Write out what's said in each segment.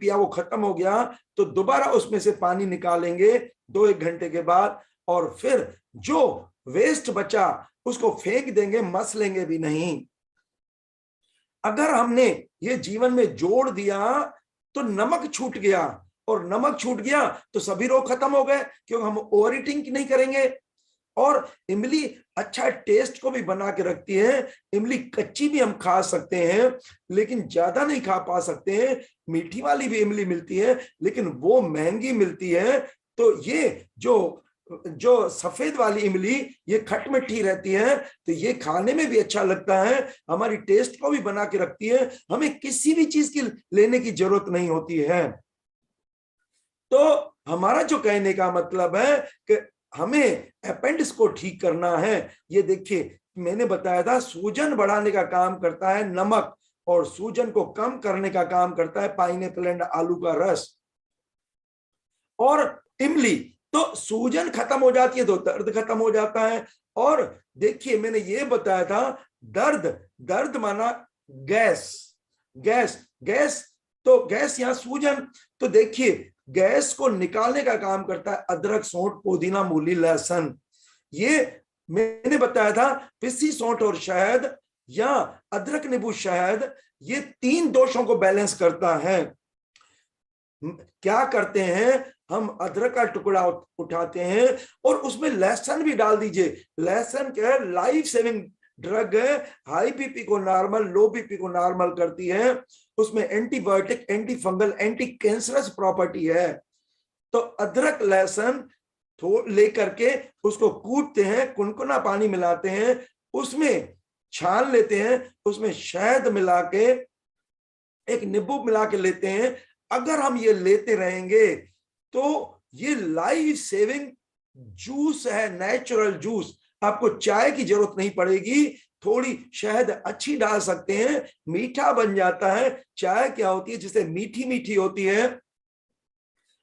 पिया वो खत्म हो गया तो दोबारा उसमें से पानी निकालेंगे 2-1 घंटे के बाद, और फिर जो वेस्ट बचा उसको फेंक देंगे, मस लेंगे भी नहीं। अगर हमने ये जीवन में जोड़ दिया तो नमक छूट गया, और नमक छूट गया तो सभी रोग खत्म हो गए, क्योंकि हम ओवर ईटिंग नहीं करेंगे। और इमली अच्छा टेस्ट को भी बना के रखती है। इमली कच्ची भी हम खा सकते हैं, लेकिन ज्यादा नहीं खा पा सकते हैं। मीठी वाली भी इमली मिलती है, लेकिन वो महंगी मिलती है। तो ये जो सफेद वाली इमली, ये खट मिठी रहती है, तो ये खाने में भी अच्छा लगता है, हमारी टेस्ट को भी बना के रखती है, हमें किसी भी चीज की लेने की जरूरत नहीं होती है। तो हमारा जो कहने का मतलब है कि हमें अपेंडिक्स को ठीक करना है। ये देखिए, मैंने बताया था सूजन बढ़ाने का काम करता है नमक, और सूजन को कम करने का काम करता है पाइनएप्पल एंड आलू का रस और इमली। तो सूजन खत्म हो जाती है तो दर्द खत्म हो जाता है। और देखिए, मैंने ये बताया था दर्द, दर्द माना गैस, गैस गैस, तो गैस या सूजन। तो देखिए, गैस को निकालने का काम करता है अदरक, सौंठ, पुदीना, मूली, लहसुन। ये मैंने बताया था पिसी सौंठ और शहद, या अदरक, नींबू, शहद, ये 3 दोषों को बैलेंस करता है। क्या करते हैं, हम अदरक का टुकड़ा उठाते हैं और उसमें लहसुन भी डाल दीजिए। लहसुन क्या है, लाइफ सेविंग ड्रग है, हाई बीपी को नॉर्मल, लो बीपी को नॉर्मल करती है। उसमें antibiotic, anti fungal, anti cancerous property है। तो अदरक, लहसुन लेकर के उसको कूटते हैं, कुनकुना पानी मिलाते हैं, उसमें छान लेते हैं, उसमें शहद मिला के, एक नींबू मिला के लेते हैं। अगर हम ये लेते रहेंगे तो ये लाइफ सेविंग जूस है, नेचुरल जूस। आपको चाय की जरूरत नहीं पड़ेगी, थोड़ी शहद अच्छी डाल सकते हैं, मीठा बन जाता है। चाय क्या होती है, जिसे मीठी मीठी होती है,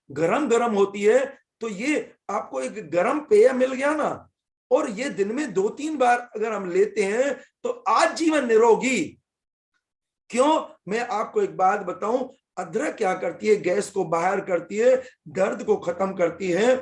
गरम गरम होती है। तो ये आपको एक गरम पेय मिल गया ना, और ये दिन में 2-3 बार अगर हम लेते हैं तो आजीवन निरोगी। क्यों, मैं आपको एक बात बताऊं, अदरक क्या करती है, गैस को बाहर करती है, दर्द को खत्म करती है।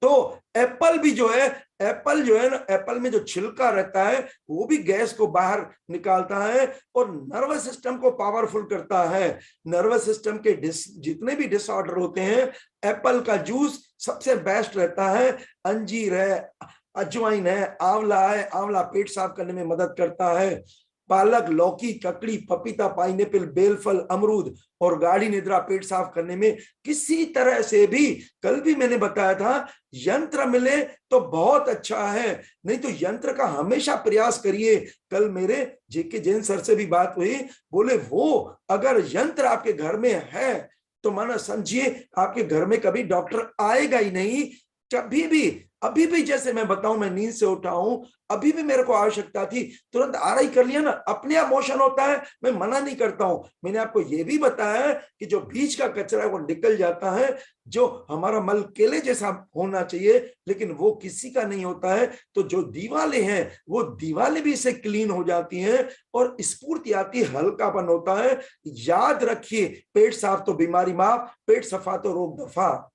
तो एप्पल भी जो है, एप्पल जो है ना, एप्पल में जो छिलका रहता है वो भी गैस को बाहर निकालता है और नर्वस सिस्टम को पावरफुल करता है। नर्वस सिस्टम के जितने भी डिसऑर्डर होते हैं, एप्पल का जूस सबसे बेस्ट रहता है। अंजीर है, अजवाइन है, आंवला है, आंवला पेट साफ करने में मदद करता है। पालक, लौकी, ककड़ी, पपीता, पाइनएप्पल, बेलफल, अमरूद और गाढ़ी निद्रा पेट साफ करने में किसी तरह से भी, कल भी मैंने बताया था, यंत्र मिले तो बहुत अच्छा है, नहीं तो यंत्र का हमेशा प्रयास करिए। कल मेरे जेके जैन सर से भी बात हुई, बोले वो अगर यंत्र आपके घर में है तो माना समझिए आपके घर में कभी डॉक्टर आएगा ही नहीं। कभी भी, अभी भी जैसे मैं बताऊं, मैं नींद से उठा हूं, अभी भी मेरे को आवश्यकता थी, तुरंत आरआई कर लिया ना, अपने आप मोशन होता है, मैं मना नहीं करता हूं। मैंने आपको यह भी बताया कि जो बीच का कचरा है वो निकल जाता है, जो हमारा मल केले जैसा होना चाहिए लेकिन वो किसी का नहीं होता है, तो जो दीवारें हैं वो दीवारें भी इससे क्लीन हो जाती हैं और स्फूर्ति आती, हल्कापन होता है। याद रखिए, पेट साफ तो बीमारी माफ, पेट सफा तो रोग दफा।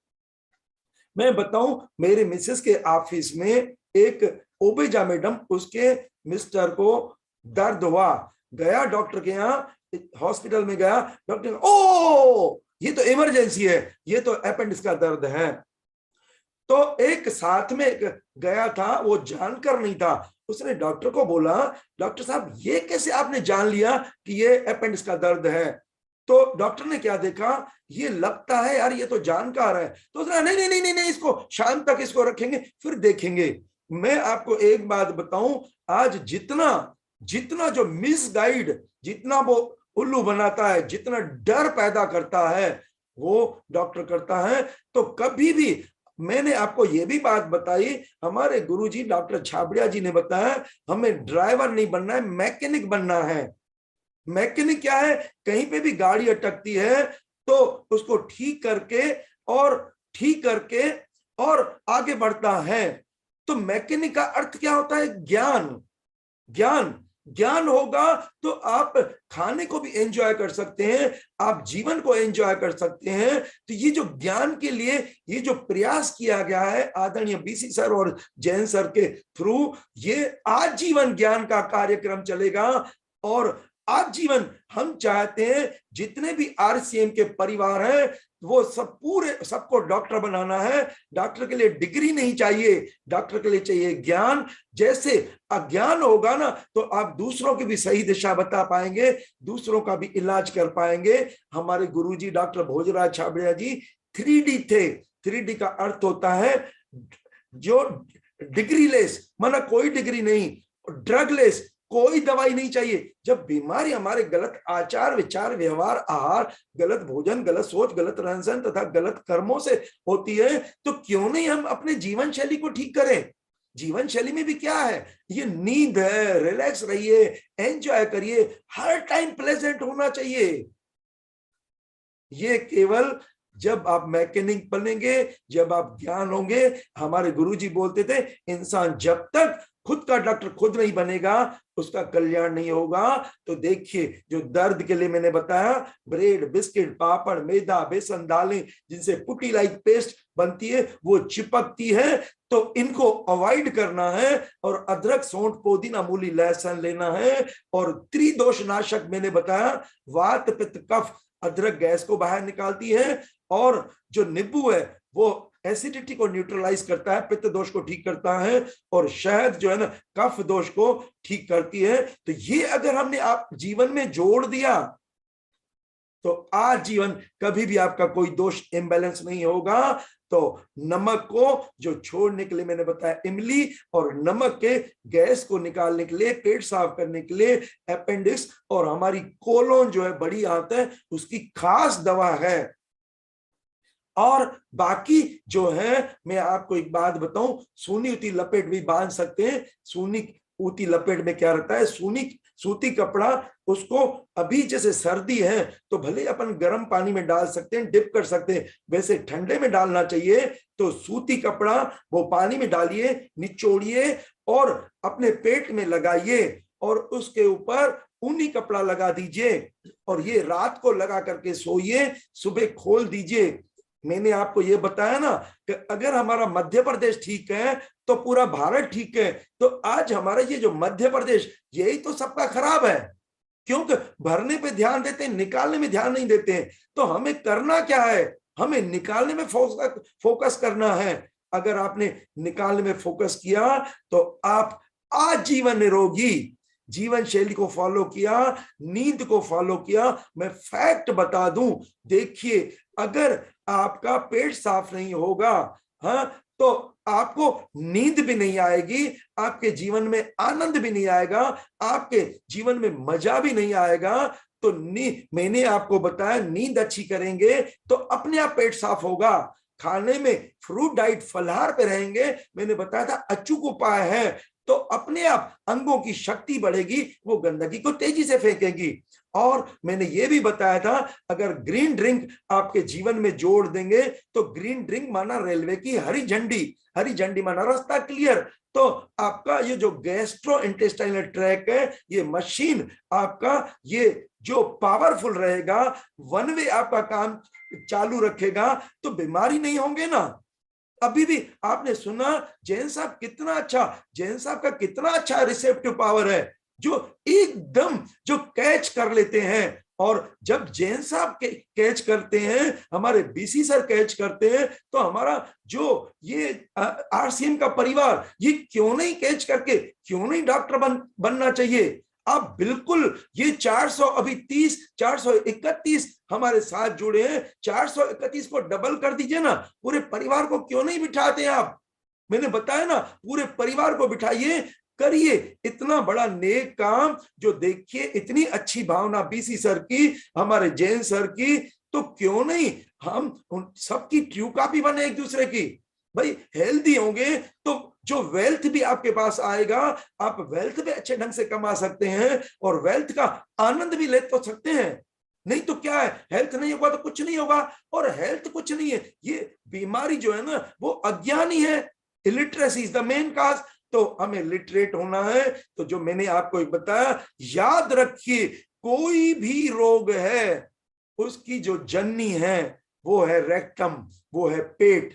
मैं बताऊं, मेरे मिसेस के ऑफिस में एक ओबेजा मैडम, उसके मिस्टर को दर्द हुआ, गया डॉक्टर के यहाँ, हॉस्पिटल में गया, डॉक्टर ओ ये तो इमरजेंसी है, ये तो अपेंडिक्स का दर्द है। तो एक साथ में गया था, वो जानकर नहीं था, उसने डॉक्टर को बोला, डॉक्टर साहब ये कैसे आपने जान लिया कि ये अपेंडिक्स का दर्द है? तो डॉक्टर ने क्या देखा, ये लगता है यार ये तो जानकार है। तो उसने नहीं नहीं नहीं नहीं नहीं, इसको शाम तक इसको रखेंगे फिर देखेंगे। मैं आपको एक बात बताऊं, आज जितना जितना जो मिसगाइड, जितना वो उल्लू बनाता है, जितना डर पैदा करता है, वो डॉक्टर करता है। तो कभी भी, मैंने आपको ये भी बात बताई, हमारे गुरुजी डॉक्टर छाबड़िया जी ने बताया, हमें ड्राइवर नहीं बनना है, मैकेनिक बनना है। मैकेनिक क्या है, कहीं पे भी गाड़ी अटकती है तो उसको ठीक करके और आगे बढ़ता है। तो मैकेनिक का अर्थ क्या होता है, ज्ञान। ज्ञान ज्ञान होगा तो आप खाने को भी एंजॉय कर सकते हैं, आप जीवन को एंजॉय कर सकते हैं। तो ये जो ज्ञान के लिए ये जो प्रयास किया गया है आदरणीय बीसी सर और जैन सर के थ्रू, ये आजीवन ज्ञान का कार्यक्रम चलेगा। और आजीवन हम चाहते हैं जितने भी आरसीएम के परिवार हैं वो सब पूरे सबको डॉक्टर बनाना है। डॉक्टर के लिए डिग्री नहीं चाहिए, डॉक्टर के लिए चाहिए ज्ञान। जैसे अज्ञान होगा ना तो आप दूसरों की भी सही दिशा बता पाएंगे, दूसरों का भी इलाज कर पाएंगे। हमारे गुरुजी डॉक्टर भोजराज छाबड़िया जी 3D थे। 3D का अर्थ होता है जो डिग्री लेस, माना कोई डिग्री नहीं, ड्रग लेस, कोई दवाई नहीं चाहिए। जब बीमारी हमारे गलत आचार विचार व्यवहार आहार, गलत भोजन, गलत सोच, गलत रहन सहन तथा गलत कर्मों से होती है तो क्यों नहीं हम अपने जीवन शैली को ठीक करें। जीवन शैली में भी क्या है, ये नींद है, रिलैक्स रहिए, एंजॉय करिए, हर टाइम प्लेजेंट होना चाहिए। ये केवल जब आप मैकेनिक बनेंगे, जब आप ज्ञान होंगे। हमारे गुरुजी बोलते थे इंसान जब तक खुद का डॉक्टर खुद नहीं बनेगा उसका कल्याण नहीं होगा। तो देखिए जो दर्द के लिए मैंने बताया, ब्रेड, बिस्किट, पापड़, मैदा, बेसन, दालें जिनसे पुटी लाइक पेस्ट बनती है वो चिपकती है, तो इनको अवॉइड करना है। और अदरक, सौंठ, पुदीना, मूली, लहसुन लेना है। और त्रिदोष नाशक मैंने बताया, वात पित्त कफ, अदरक गैस को बाहर निकालती है, और जो नींबू है वो एसिडिटी को न्यूट्रलाइज करता है, पित्त दोष को ठीक करता है, और शहद जो है ना कफ दोष को ठीक करती है। तो ये अगर हमने आप जीवन में जोड़ दिया तो आज जीवन कभी भी आपका कोई दोष इम्बैलेंस नहीं होगा। तो नमक को जो छोड़ने के लिए मैंने बताया इमली, और नमक के गैस को निकालने के लिए, पेट साफ करने के लिए अपेंडिक्स और हमारी कोलोन जो है बड़ी आंत है उसकी खास दवा है। और बाकी जो है मैं आपको एक बात बताऊं, सूनी ऊती लपेट भी बांध सकते हैं। सूनी ऊती लपेट में क्या रहता है, सूती कपड़ा, उसको अभी जैसे सर्दी है तो भले अपन गर्म पानी में डाल सकते हैं, डिप कर सकते हैं, वैसे ठंडे में डालना चाहिए। तो सूती कपड़ा वो पानी में डालिए, निचोड़िए और अपने पेट में लगाइए, और उसके ऊपर ऊनी कपड़ा लगा दीजिए, और ये रात को लगा करके सोइए, सुबह खोल दीजिए। मैंने आपको ये बताया ना कि अगर हमारा मध्य प्रदेश ठीक है तो पूरा भारत ठीक है। तो आज हमारा ये जो मध्य प्रदेश, यही तो सबका खराब है, क्योंकि भरने पे ध्यान देते हैं, निकालने में ध्यान नहीं देते हैं। तो हमें करना क्या है, हमें निकालने में फोकस करना है। अगर आपने निकालने में फोकस किया तो आप आजीवन निरोगी, जीवन शैली को फॉलो किया, नींद को फॉलो किया। मैं फैक्ट बता दूं, देखिए अगर आपका पेट साफ नहीं होगा, हाँ, तो आपको नींद भी नहीं आएगी, आपके जीवन में आनंद भी नहीं आएगा, आपके जीवन में मजा भी नहीं आएगा। तो मैंने आपको बताया नींद अच्छी करेंगे तो अपने आप पेट साफ होगा। खाने में फ्रूट डाइट, फलाहार पे रहेंगे, मैंने बताया था अचूक उपाय है, तो अपने आप अंगों की शक्ति बढ़ेगी, वो गंदगी को तेजी से फेंकेगी। और मैंने ये भी बताया था अगर ग्रीन ड्रिंक आपके जीवन में जोड़ देंगे तो ग्रीन ड्रिंक माना रेलवे की हरी झंडी, हरी झंडी माना रास्ता क्लियर। तो आपका ये जो गैस्ट्रो इंटेस्टाइनल ट्रैक है, ये मशीन आपका ये जो पावरफुल रहेगा, वन वे आपका काम चालू रखेगा, तो बीमारी नहीं होंगे ना। अभी भी आपने सुना जैन साहब कितना अच्छा, जैन साहब का कितना अच्छा रिसेप्टिव पावर है, जो एकदम जो कैच कर लेते हैं। और जब जैन साहब कैच करते हैं, हमारे बीसी सर कैच करते हैं, तो हमारा जो ये आरसीएम का परिवार ये क्यों नहीं कैच करके, क्यों नहीं डॉक्टर बनना चाहिए। आप बिल्कुल ये 400 अभी 30 431 हमारे साथ जुड़े हैं, 431 को डबल कर दीजिए ना, पूरे परिवार को क्यों नहीं बिठाते आप। मैंने बताया ना पूरे परिवार को बिठाइए, करिए इतना बड़ा नेक काम। जो देखिए इतनी अच्छी भावना बीसी सर की, हमारे जैन सर की, तो क्यों नहीं हम उन सबकी ट्रू कॉपी बने एक दूसरे की। भाई हेल्दी होंगे तो जो वेल्थ भी आपके पास आएगा, आप वेल्थ भी अच्छे ढंग से कमा सकते हैं और वेल्थ का आनंद भी ले तो सकते हैं। नहीं तो क्या है, हेल्थ नहीं होगा तो कुछ नहीं होगा, और हेल्थ कुछ नहीं है, ये बीमारी जो है ना वो अज्ञानी है। इलिटरेसी इज द मेन काज। तो हमें लिटरेट होना है। तो जो मैंने आपको एक बताया, याद रखिए कोई भी रोग है उसकी जो जननी है वो है रेक्टम, वो है पेट।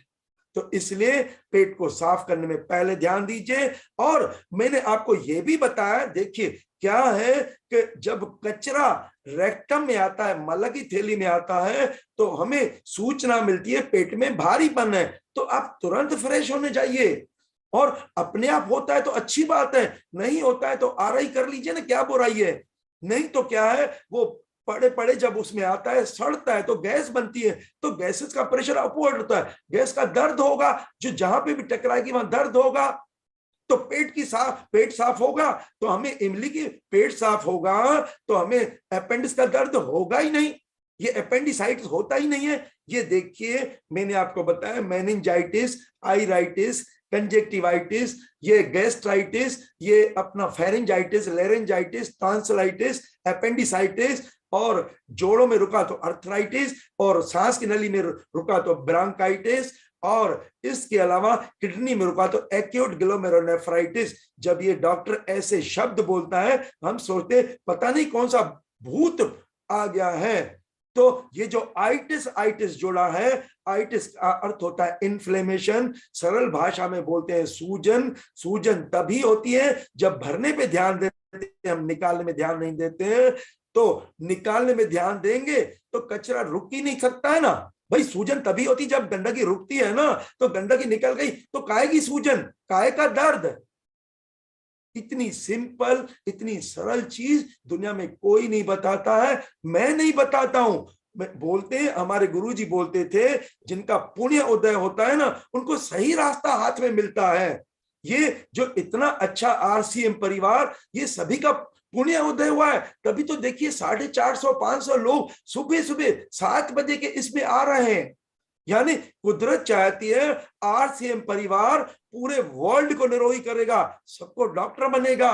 तो इसलिए पेट को साफ करने में पहले ध्यान दीजिए। और मैंने आपको यह भी बताया, देखिए क्या है कि जब कचरा रेक्टम में आता है, मल की थैली में आता है, तो हमें सूचना मिलती है पेट में भारीपन है, तो आप तुरंत फ्रेश होने जाइए। और अपने आप होता है तो अच्छी बात है, नहीं होता है तो आरआई कर लीजिए ना, क्या बुराई है। नहीं तो क्या है, वो पड़े पड़े जब उसमें आता है, सड़ता है तो गैस बनती है, तो गैसेस का प्रेशर अपवर्ड होता है, गैस का दर्द होगा, जो जहां पे भी टकराएगी वहां दर्द होगा। तो पेट साफ होगा तो हमें इमली की, पेट साफ होगा तो हमें अपेंडिक्स का दर्द होगा ही नहीं, ये अपेंडिसाइटिस होता ही नहीं है। ये देखिए मैंने आपको बताया, मेनिंजाइटिस, आइराइटिस, कंजेक्टिवाइटिस, ये गैस्ट्राइटिस, ये अपना फेरेंजाइटिस, लेरेंजाइटिस, टॉन्सिलाइटिस, अपेंडिसाइटिस, और जोड़ों में रुका तो अर्थराइटिस, और सांस की नली में रुका तो ब्रांकाइटिस, और इसके अलावा किडनी में रुका तो एक्यूट ग्लोमेरुलोनेफ्राइटिस। जब ये डॉक्टर ऐसे शब्द बोलता है हम सोचते पता नहीं कौन सा भूत आ गया है। तो ये जो आइटिस जोड़ा है, आइटिस का अर्थ होता है इन्फ्लेमेशन, सरल भाषा में बोलते हैं सूजन। सूजन तभी होती है जब भरने पे ध्यान देते हैं, हम निकालने में ध्यान नहीं देते हैं। तो निकालने में ध्यान देंगे तो कचरा रुक ही नहीं सकता है ना भाई। सूजन तभी होती जब गंदगी रुकती है ना, तो गंदगी निकल गई तो काहे की सूजन, काहे का दर्द। इतनी सिंपल, इतनी सरल चीज दुनिया में कोई नहीं बताता है, मैं नहीं बताता हूं। बोलते हैं, हमारे गुरुजी बोलते थे, जिनका पुण्य उदय होता है ना उनको सही रास्ता हाथ में मिलता है। ये जो इतना अच्छा आरसीएम परिवार, ये सभी का पुण्य उदय हुआ है। तभी तो देखिए 450-500 लोग सुबह सुबह 7 बजे के इसमें आ रहे हैं। यानी कुदरत चाहती है आरसीएम परिवार पूरे वर्ल्ड को निरोगी करेगा, सबको डॉक्टर बनेगा।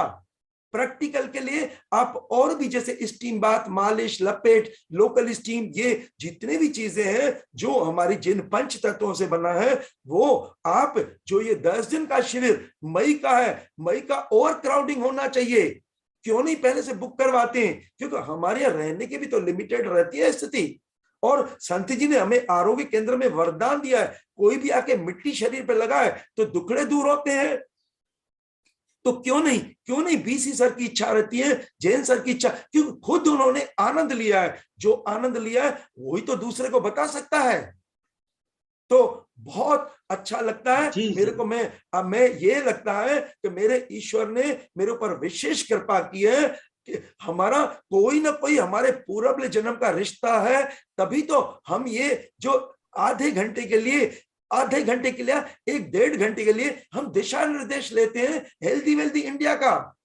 प्रैक्टिकल के लिए आप और भी जैसे स्टीम बाथ, मालिश, लपेट, लोकल स्टीम, ये जितने भी चीजें हैं जो हमारी जिन पंच तत्वों से बना है, वो आप जो ये 10 दिन का शिविर मई का है, मई का ओवर क्राउडिंग होना चाहिए। क्यों नहीं पहले से बुक करवाते हैं, क्योंकि हमारे यहाँ रहने की भी तो लिमिटेड रहती है स्थिति। और संत जी ने हमें आरोग्य केंद्र में वरदान दिया है, कोई भी आके मिट्टी शरीर पे लगाए तो दुखड़े दूर होते हैं। तो क्यों नहीं बीसी सर की इच्छा रहती है, जैन सर की इच्छा, क्योंकि खुद उन्होंने आनंद लिया है। जो आनंद लिया है वही तो दूसरे को बता सकता है। तो बहुत अच्छा लगता है मेरे को। मैं ये लगता है कि मेरे ईश्वर ने मेरे ऊपर विशेष कृपा की है कि हमारा कोई ना कोई हमारे पूर्व जन्म का रिश्ता है। तभी तो हम ये जो आधे घंटे के लिए, 1-1.5 घंटे के लिए हम दिशा निर्देश लेते हैं हेल्दी वेल्दी इंडिया का।